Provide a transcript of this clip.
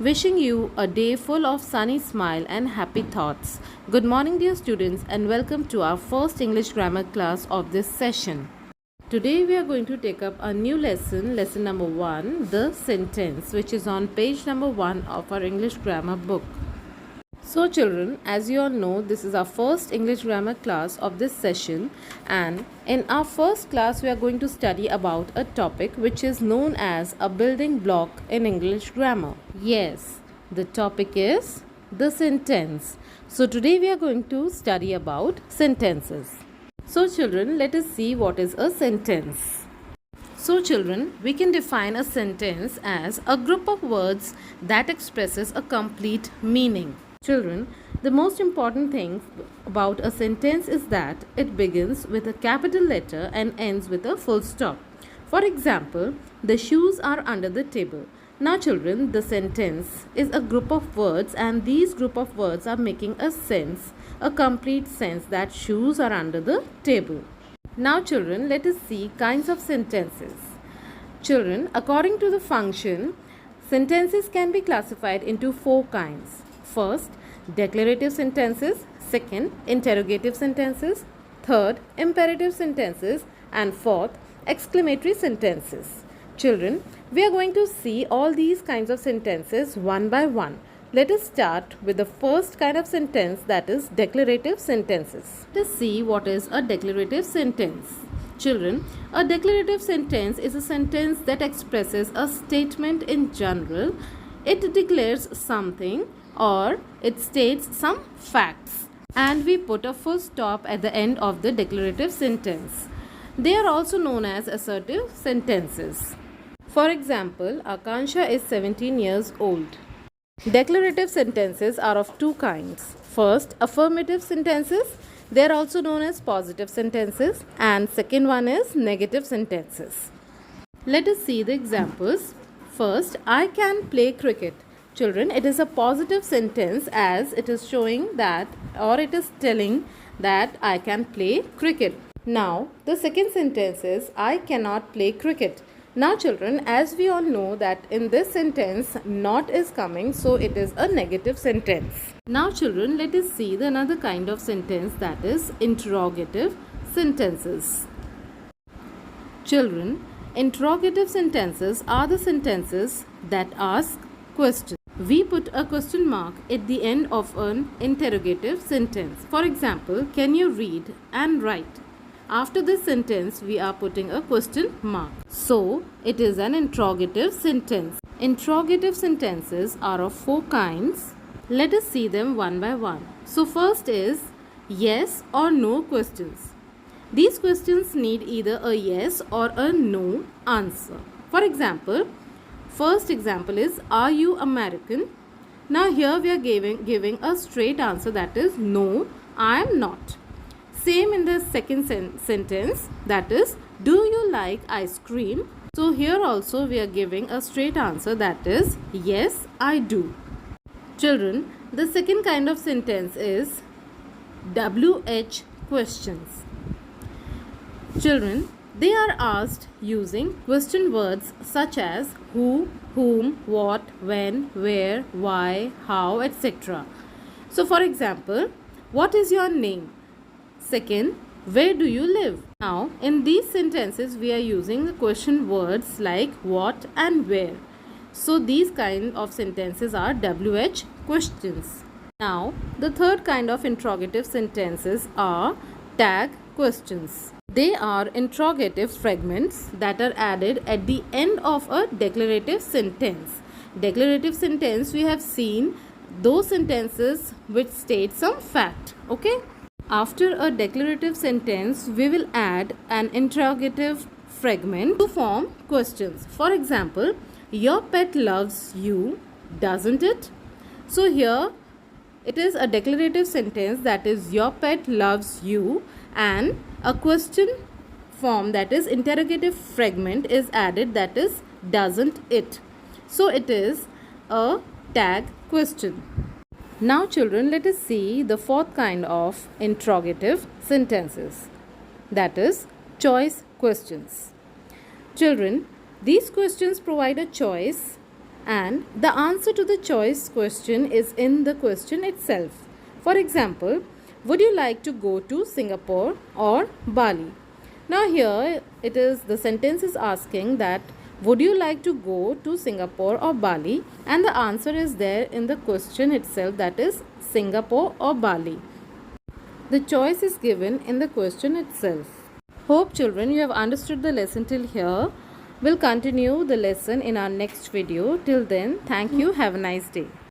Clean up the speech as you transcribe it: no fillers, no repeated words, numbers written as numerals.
Wishing you a day full of sunny smile and happy thoughts. Good morning, dear students, and welcome to our first English grammar class of this session. Today we are going to take up a new lesson number 1, the sentence, which is on page number 1 of our English grammar book. So children, as you all know, this is our first English grammar class of this session, and in our first class we are going to study about a topic which is known as a building block in English grammar. Yes, the topic is the sentence. So today we are going to study about sentences. So children, let us see what is a sentence. So children, we can define a sentence as a group of words that expresses a complete meaning. Children, the most important thing about a sentence is that it begins with a capital letter and ends with a full stop. For example, the shoes are under the table. Now children, the sentence is a group of words, and these group of words are making a sense, a complete sense, that shoes are under the table. Now children, let us see kinds of sentences. Children, according to the function, sentences can be classified into 4 kinds. First, declarative sentences. Second, interrogative sentences. Third, imperative sentences. And fourth, exclamatory sentences. Children, we are going to see all these kinds of sentences one by one. Let us start with the first kind of sentence, that is declarative sentences. Let us see what is a declarative sentence. Children, a declarative sentence is a sentence that expresses a statement in general. It declares something or it states some facts, and we put a full stop at the end of the declarative sentence. They are also known as assertive sentences. For example, Akansha is 17 years old. Declarative sentences are of 2 kinds. First, affirmative sentences. They are also known as positive sentences, and second one is negative sentences. Let us see the examples. First, I can play cricket. Children, it is a positive sentence as it is showing that, or it is telling that I can play cricket. Now, the second sentence is I cannot play cricket. Now children, as we all know that in this sentence not is coming, so it is a negative sentence. Now children, let us see the another kind of sentence, that is interrogative sentences. Children, interrogative sentences are the sentences that ask questions. We put a question mark at the end of an interrogative sentence. For example, can you read and write? After this sentence, we are putting a question mark. So, it is an interrogative sentence. Interrogative sentences are of 4 kinds. Let us see them one by one. So, first is yes or no questions. These questions need either a yes or a no answer. For example, first example is, are you American? Now here we are giving a straight answer, that is no, I am not. Same in the second sentence, that is, do you like ice cream? So here also we are giving a straight answer, that is yes, I do. Children, the second kind of sentence is WH questions. Children, they are asked using question words such as who, whom, what, when, where, why, how, etc. So for example, what is your name? Second, where do you live? Now, in these sentences, we are using the question words like what and where. So these kind of sentences are WH questions. Now, the third kind of interrogative sentences are tag questions. They are interrogative fragments that are added at the end of a declarative sentence. Declarative sentence, we have seen those sentences which state some fact. Okay? After a declarative sentence, we will add an interrogative fragment to form questions. For example, your pet loves you, doesn't it? So here it is a declarative sentence, that is your pet loves you, and a question form, that is interrogative fragment, is added, that is doesn't it. So it is a tag question. Now children, let us see the fourth kind of interrogative sentences, that is choice questions. Children, these questions provide a choice and the answer to the choice question is in the question itself. For example, would you like to go to Singapore or Bali? Now here it is, the sentence is asking that would you like to go to Singapore or Bali, and the answer is there in the question itself, that is Singapore or Bali. The choice is given in the question itself. Hope children you have understood the lesson till here. We'll continue the lesson in our next video. Till then, thank you. Have a nice day.